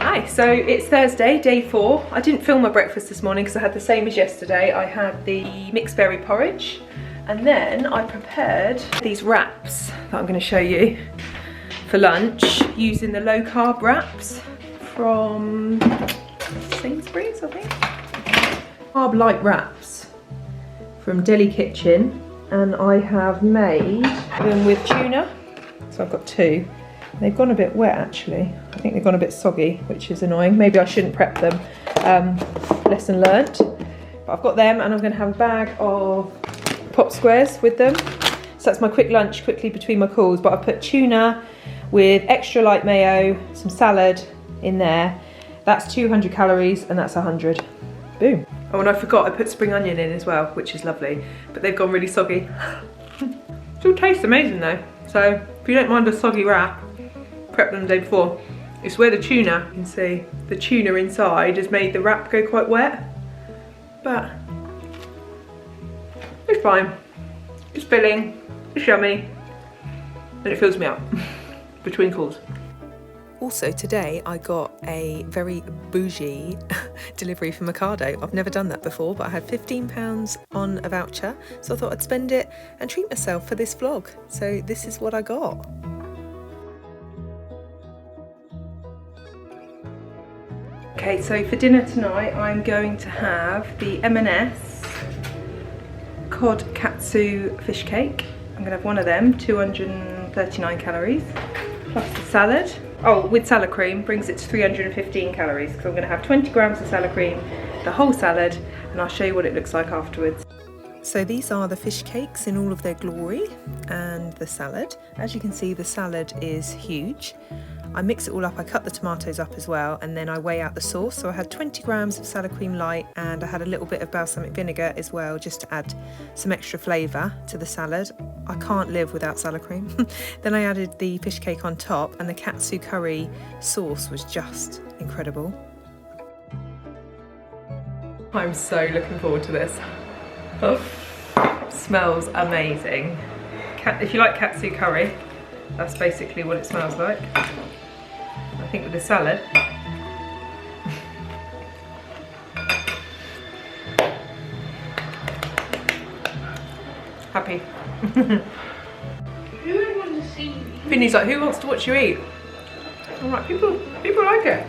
Hi, so it's Thursday, day 4. I didn't film my breakfast this morning because I had the same as yesterday. I had the mixed berry porridge and then I prepared these wraps that I'm going to show you for lunch using the low carb wraps from Sainsbury's, I think. Carb light wraps from Deli Kitchen, and I have made them with tuna. So I've got 2. They've gone a bit wet actually. I think they've gone a bit soggy, which is annoying. Maybe I shouldn't prep them. Lesson learnt. But I've got them, and I'm going to have a bag of pop squares with them. So that's my quick lunch, quickly between my calls. But I put tuna with extra light mayo, some salad in there. That's 200 calories, and that's 100. Boom. Oh, and I forgot I put spring onion in as well, which is lovely. But they've gone really soggy. Still tastes amazing though. So if you don't mind a soggy wrap, prep them the day before. It's where the tuna, you can see the tuna inside has made the wrap go quite wet, but it's fine. It's filling, it's yummy, and it fills me up between calls. Also today I got a very bougie delivery from Ocado. I've never done that before, but I had £15 on a voucher, so I thought I'd spend it and treat myself for this vlog. So this is what I got. Okay, so for dinner tonight I'm going to have the M&S cod katsu fish cake. I'm going to have one of them, 239 calories, plus the salad. Oh, with salad cream, brings it to 315 calories, because I'm going to have 20 grams of salad cream, the whole salad, and I'll show you what it looks like afterwards. So these are the fish cakes in all of their glory, and the salad. As you can see, the salad is huge. I mix it all up, I cut the tomatoes up as well, and then I weigh out the sauce. So I had 20 grams of salad cream light, and I had a little bit of balsamic vinegar as well, just to add some extra flavour to the salad. I can't live without salad cream. Then I added the fish cake on top, and the katsu curry sauce was just incredible. I'm so looking forward to this. Smells amazing. If you like katsu curry, that's basically what it smells like. I think with the salad. Happy. Who would want to see me? Vinny's like, who wants to watch you eat? I'm like, people like it.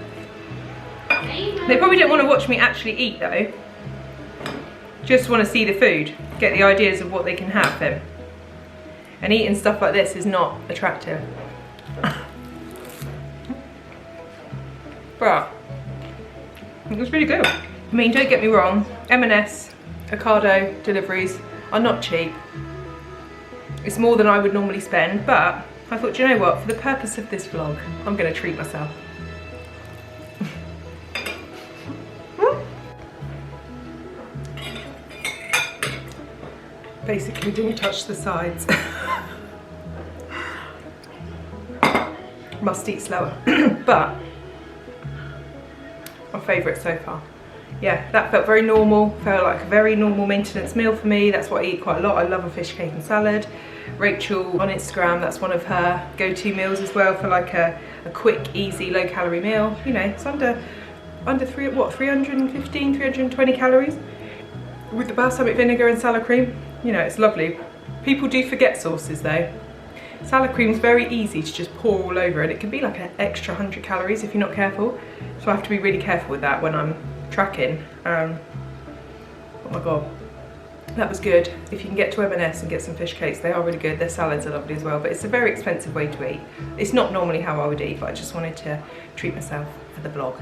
They probably don't want to watch me actually eat though. Just want to see the food, get the ideas of what they can have then. And eating stuff like this is not attractive. But it was really good. I mean, don't get me wrong, M&S, Ocado deliveries are not cheap. It's more than I would normally spend, but I thought, you know what, for the purpose of this vlog, I'm going to treat myself. Basically didn't touch the sides. Must eat slower. But my favourite so far. Yeah, that felt very normal, felt like a very normal maintenance meal for me. That's what I eat quite a lot. I love a fish cake and salad. Rachel on Instagram, that's one of her go-to meals as well, for like a quick, easy, low calorie meal. You know, it's under 315, 320 calories with the balsamic vinegar and salad cream. You know, it's lovely. People do forget sauces though. Salad cream is very easy to just pour all over, and it can be like an extra 100 calories if you're not careful. So I have to be really careful with that when I'm tracking. Oh my god, that was good. If you can get to M&S and get some fish cakes, they are really good. Their salads are lovely as well, but it's a very expensive way to eat. It's not normally how I would eat, but I just wanted to treat myself for the vlog.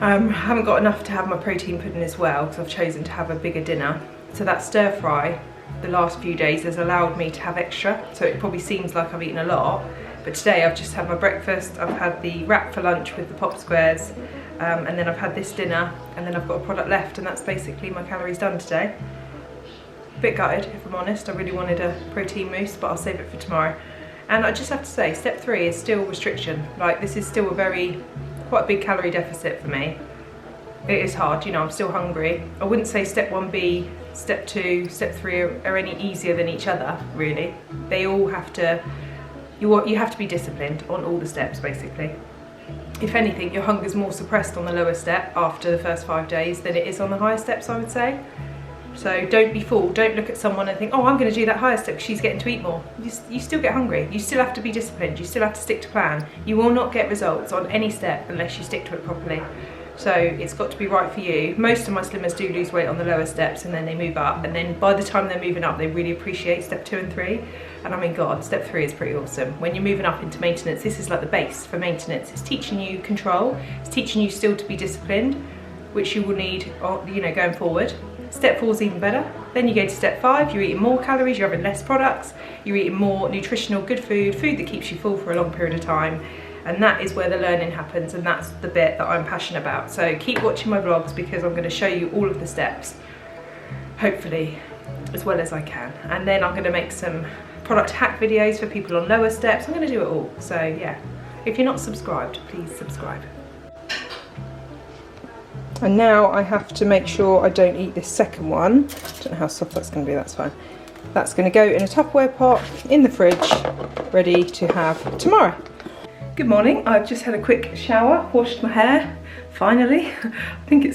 I haven't got enough to have my protein pudding as well, because I've chosen to have a bigger dinner. So that stir fry the last few days has allowed me to have extra, so it probably seems like I've eaten a lot, but today I've just had my breakfast, I've had the wrap for lunch with the pop squares, and then I've had this dinner, and then I've got a product left, and that's basically my calories done today. A bit gutted, if I'm honest. I really wanted a protein mousse, but I'll save it for tomorrow. And I just have to say, step 3 is still restriction. Like, this is still quite a big calorie deficit for me. It is hard, you know, I'm still hungry. I wouldn't say step 1B, step 2, step 3 are any easier than each other, really. They all have to, you have to be disciplined on all the steps, basically. if anything, your hunger's more suppressed on the lower step after the first 5 days than it is on the higher steps, I would say. So don't be fooled. Don't look at someone and think, oh, I'm going to do that higher step because she's getting to eat more. You still get hungry. You still have to be disciplined. You still have to stick to plan. You will not get results on any step unless you stick to it properly. So it's got to be right for you. Most of my slimmers do lose weight on the lower steps and then they move up. And then by the time they're moving up, they really appreciate step 2 and 3. And I mean, God, step 3 is pretty awesome. When you're moving up into maintenance, this is like the base for maintenance. It's teaching you control. It's teaching you still to be disciplined, which you will need, you know, going forward. Step 4 is even better. Then you go to step 5, you're eating more calories, you're having less products, you're eating more nutritional, good food that keeps you full for a long period of time. And that is where the learning happens, and that's the bit that I'm passionate about. So keep watching my vlogs because I'm going to show you all of the steps, hopefully, as well as I can. And then I'm going to make some product hack videos for people on lower steps. I'm going to do it all. So yeah, if you're not subscribed, please subscribe. And now I have to make sure I don't eat this second one. I don't know how soft that's going to be, that's fine. That's going to go in a Tupperware pot in the fridge, ready to have tomorrow. Good morning, I've just had a quick shower, washed my hair, finally. I think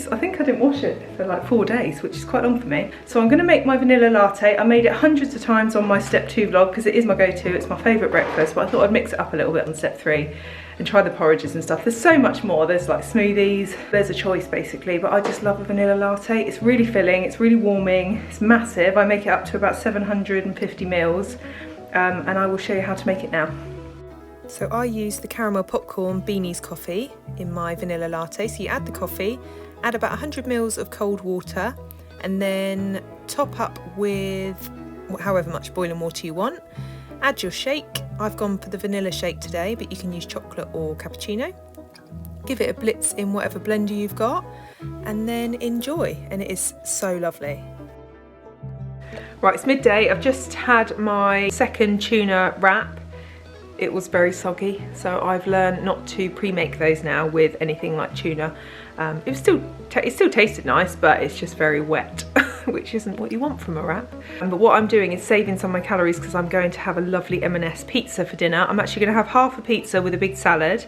I didn't wash it for like 4 days, which is quite long for me. So I'm going to make my vanilla latte. I made it hundreds of times on my step 2 vlog because it is my go-to, it's my favourite breakfast, but I thought I'd mix it up a little bit on step 3 and try the porridges and stuff. There's so much more, there's like smoothies, there's a choice basically, but I just love a vanilla latte. It's really filling, it's really warming, it's massive. I make it up to about 750 mils, and I will show you how to make it now. So I use the caramel popcorn Beanies coffee in my vanilla latte. So you add the coffee, add about 100 mils of cold water, and then top up with however much boiling water you want. Add your shake. I've gone for the vanilla shake today, but you can use chocolate or cappuccino. Give it a blitz in whatever blender you've got, and then enjoy. And it is so lovely. Right, it's midday. I've just had my second tuna wrap. It was very soggy, so I've learned not to pre-make those now with anything like tuna. It still tasted nice, but it's just very wet, which isn't what you want from a wrap. But what I'm doing is saving some of my calories because I'm going to have a lovely M&S pizza for dinner. I'm actually going to have half a pizza with a big salad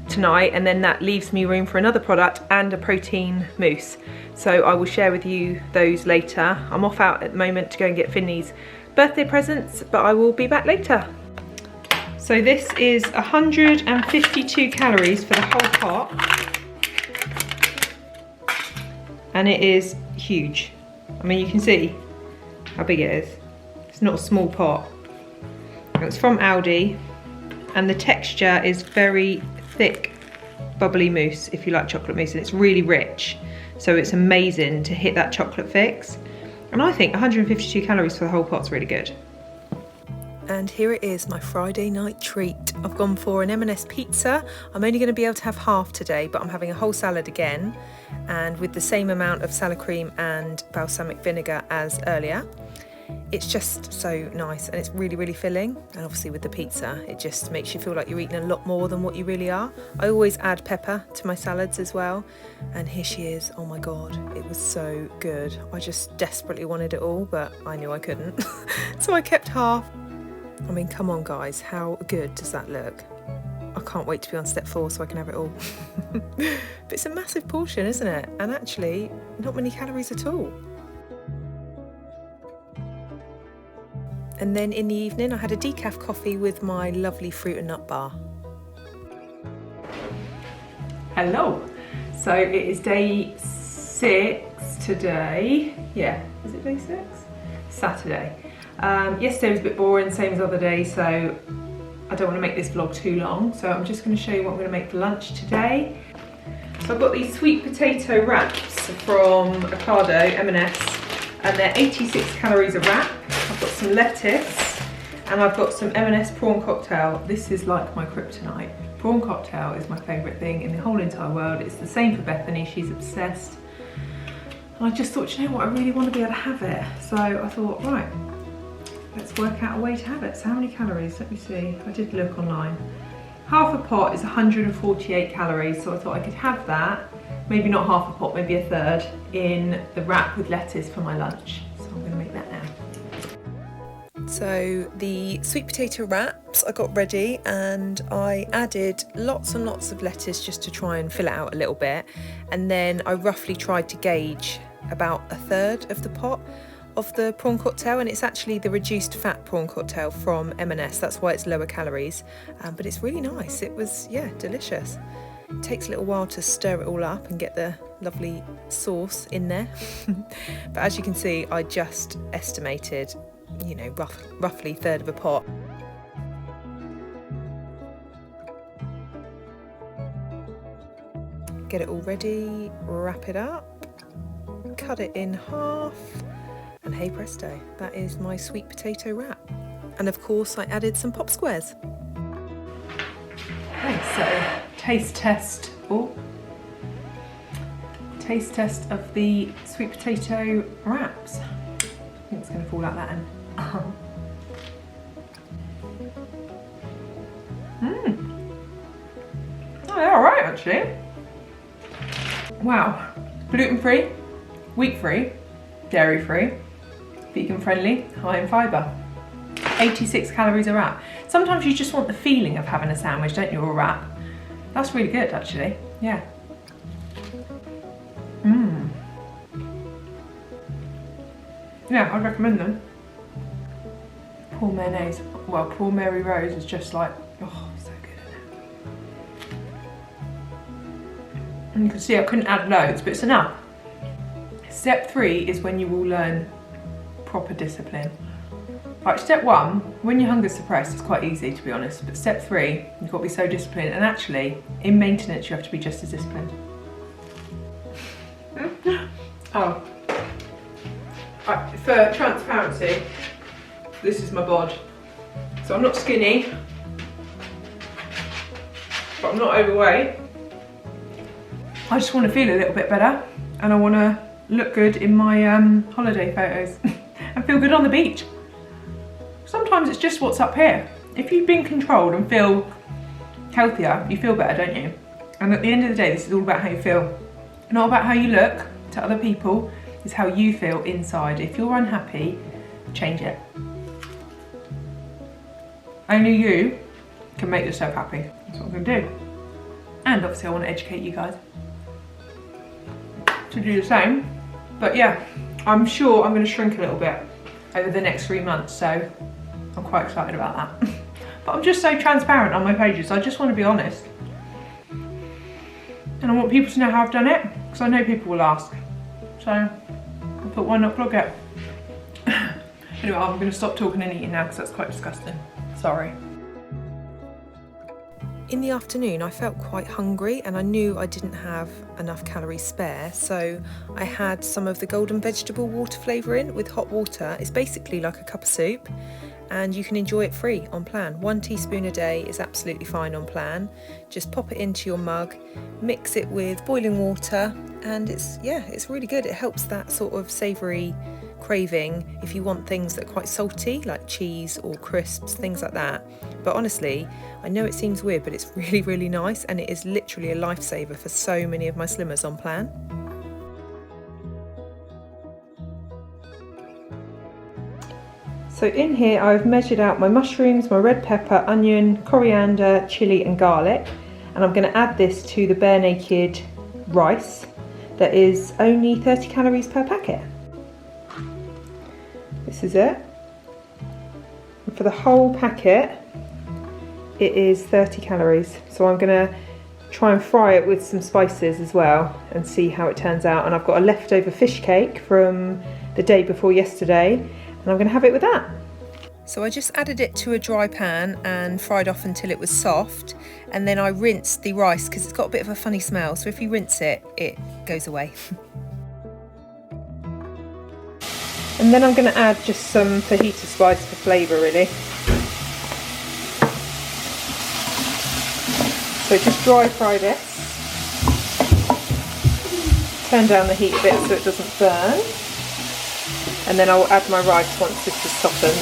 tonight, and then that leaves me room for another product and a protein mousse. So I will share with you those later. I'm off out at the moment to go and get Finley's birthday presents, but I will be back later. So this is 152 calories for the whole pot, and it is huge. I mean, you can see how big it is. It's not a small pot. It's from Aldi, and the texture is very thick, bubbly mousse, if you like chocolate mousse, and it's really rich. So it's amazing to hit that chocolate fix. And I think 152 calories for the whole pot's really good. And here it is, my Friday night treat. I've gone for an M&S pizza. I'm only going to be able to have half today, but I'm having a whole salad again, and with the same amount of salad cream and balsamic vinegar as earlier. It's just so nice, and it's really, really filling. And obviously with the pizza, it just makes you feel like you're eating a lot more than what you really are. I always add pepper to my salads as well. And here she is. Oh my God, it was so good. I just desperately wanted it all, but I knew I couldn't. So I kept half. I mean, come on guys, how good does that look? I can't wait to be on step 4 so I can have it all. But it's a massive portion, isn't it? And actually, not many calories at all. And then in the evening, I had a decaf coffee with my lovely fruit and nut bar. Hello. So it is day 6 today. Yeah, is it day 6? Saturday. Yesterday was a bit boring, same as other days, so I don't want to make this vlog too long. So I'm just going to show you what I'm going to make for lunch today. So I've got these sweet potato wraps from Ocado, M&S, and they're 86 calories a wrap. I've got some lettuce, and I've got some M&S prawn cocktail. This is like my kryptonite. Prawn cocktail is my favourite thing in the whole entire world. It's the same for Bethany, she's obsessed. And I just thought, you know what, I really want to be able to have it. So I thought, right, let's work out a way to have it. So how many calories? Let me see. I did look online. Half a pot is 148 calories, so I thought I could have that, maybe not half a pot, maybe a third, in the wrap with lettuce for my lunch. So I'm going to make that now. So the sweet potato wraps I got ready, and I added lots and lots of lettuce just to try and fill it out a little bit, and then I roughly tried to gauge about a third of the pot of the prawn cocktail, and it's actually the reduced fat prawn cocktail from M&S. That's why it's lower calories, but it's really nice. It was, yeah, delicious. It takes a little while to stir it all up and get the lovely sauce in there. But as you can see, I just estimated, you know, roughly a third of a pot. Get it all ready, wrap it up, cut it in half, and hey presto, that is my sweet potato wrap. And of course I added some pop squares. Okay, so taste test. Oh, taste test of the sweet potato wraps. I think it's going to fall out that end. Oh, they're alright actually. Wow. Gluten-free, wheat-free, dairy-free, vegan-friendly, high in fibre. 86 calories a wrap. Sometimes you just want the feeling of having a sandwich, don't you, or a wrap. That's really good actually, yeah. Yeah, I'd recommend them. Prawn mayonnaise, well, prawn Mary Rose is just like, oh, so good in it. And you can see I couldn't add loads, but it's enough. Step 3 is when you will learn proper discipline. Like step 1, when your hunger's suppressed, it's quite easy to be honest, but step 3, you've got to be so disciplined, and actually, in maintenance, you have to be just as disciplined. Oh. For transparency, this is my bod. So I'm not skinny, but I'm not overweight. I just want to feel a little bit better, and I want to look good in my holiday photos and feel good on the beach. Sometimes it's just what's up here. If you've been controlled and feel healthier, you feel better, don't you? And at the end of the day, this is all about how you feel. Not about how you look to other people, it's how you feel inside. If you're unhappy, change it. Only you can make yourself happy. That's what I'm gonna do. And obviously I want to educate you guys to do the same. But yeah, I'm sure I'm gonna shrink a little bit over the next 3 months, so I'm quite excited about that. But I'm just so transparent on my pages, I just want to be honest. And I want people to know how I've done it, because I know people will ask. So I thought, why not vlog it? Anyway, I'm going to stop talking and eating now because that's quite disgusting. Sorry. In the afternoon, I felt quite hungry and I knew I didn't have enough calories spare, so I had some of the golden vegetable water flavour in with hot water. It's basically like a cup of soup, and you can enjoy it free on plan. 1 teaspoon a day is absolutely fine on plan. Just pop it into your mug, mix it with boiling water, and it's really good. It helps that sort of savoury craving if you want things that are quite salty, like cheese or crisps, things like that. But honestly, I know it seems weird, but it's really, really nice, and it is literally a lifesaver for so many of my slimmers on plan. So in here I've measured out my mushrooms, my red pepper, onion, coriander, chilli and garlic, and I'm going to add this to the Bare Naked rice that is only 30 calories per packet. This is it. And for the whole packet it is 30 calories. So I'm going to try and fry it with some spices as well and see how it turns out. And I've got a leftover fish cake from the day before yesterday, and I'm going to have it with that. So I just added it to a dry pan and fried off until it was soft, and then I rinsed the rice because it's got a bit of a funny smell, so if you rinse it, it goes away. And then I'm going to add just some fajita spice for flavour really. So just dry fry this. Turn down the heat a bit so it doesn't burn. And then I'll add my rice once this is softened.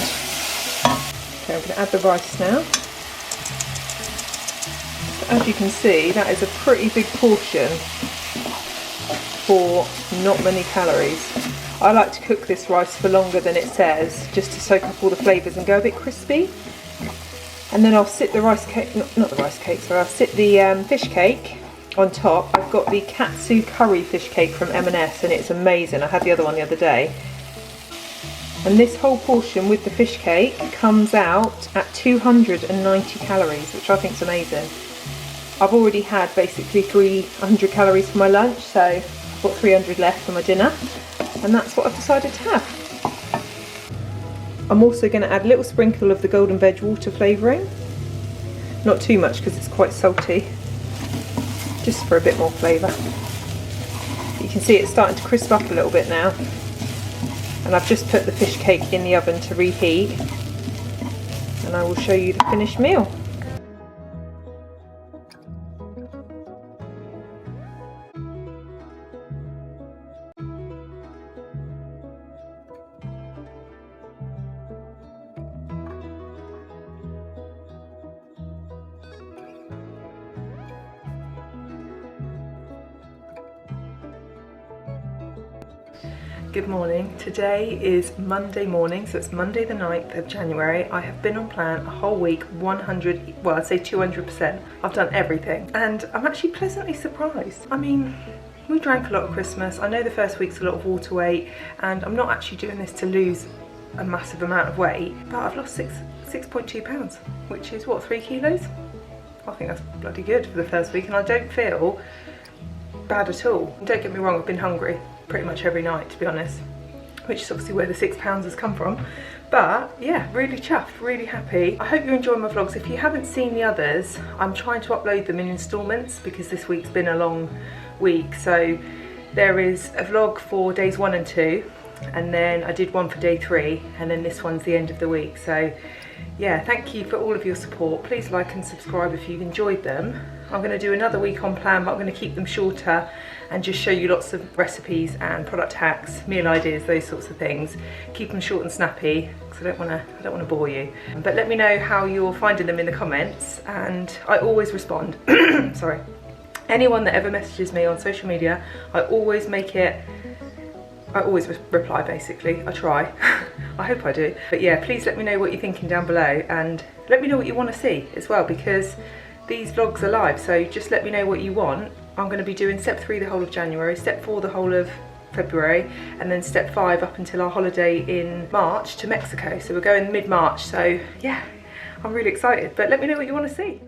Okay, I'm going to add the rice now. So as you can see, that is a pretty big portion for not many calories. I like to cook this rice for longer than it says, just to soak up all the flavours and go a bit crispy. And then I'll sit the rice cake, not the rice cake, sorry, I'll sit the fish cake on top. I've got the katsu curry fish cake from M&S and it's amazing. I had the other one the other day. And this whole portion with the fish cake comes out at 290 calories, which I think is amazing. I've already had basically 300 calories for my lunch, so I've got 300 left for my dinner, and that's what I've decided to have. I'm also going to add a little sprinkle of the golden veg water flavouring. Not too much because it's quite salty, just for a bit more flavour. You can see it's starting to crisp up a little bit now. And I've just put the fish cake in the oven to reheat, and I will show you the finished meal. Good morning. Today is Monday morning, so it's Monday the 9th of January. I have been on plan a whole week, 100, well I'd say 200%. I've done everything and I'm actually pleasantly surprised. I mean, we drank a lot at Christmas. I know the first week's a lot of water weight and I'm not actually doing this to lose a massive amount of weight, but I've lost 6.2 pounds, which is what, 3 kilos? I think that's bloody good for the first week and I don't feel bad at all. Don't get me wrong, I've been hungry pretty much every night, to be honest, which is obviously where the 6 pounds has come from. But yeah, really chuffed, really happy. I hope you're enjoying my vlogs. If you haven't seen the others, I'm trying to upload them in installments because this week's been a long week. So there is a vlog for days 1 and 2, and then I did one for day 3, and then this one's the end of the week. So yeah, thank you for all of your support. Please like and subscribe if you've enjoyed them. I'm going to do another week on plan, but I'm going to keep them shorter and just show you lots of recipes and product hacks, meal ideas, those sorts of things. Keep them short and snappy because I don't want to bore you. But let me know how you're finding them in the comments, and I always respond. Sorry. Anyone that ever messages me on social media, I always reply basically. I try. I hope I do. But yeah, please let me know what you're thinking down below, and let me know what you want to see as well, because these vlogs are live, so just let me know what you want. I'm going to be doing step 3 the whole of January, step 4 the whole of February, and then step 5 up until our holiday in March to Mexico. So we're going mid-March, so yeah, I'm really excited, but let me know what you want to see.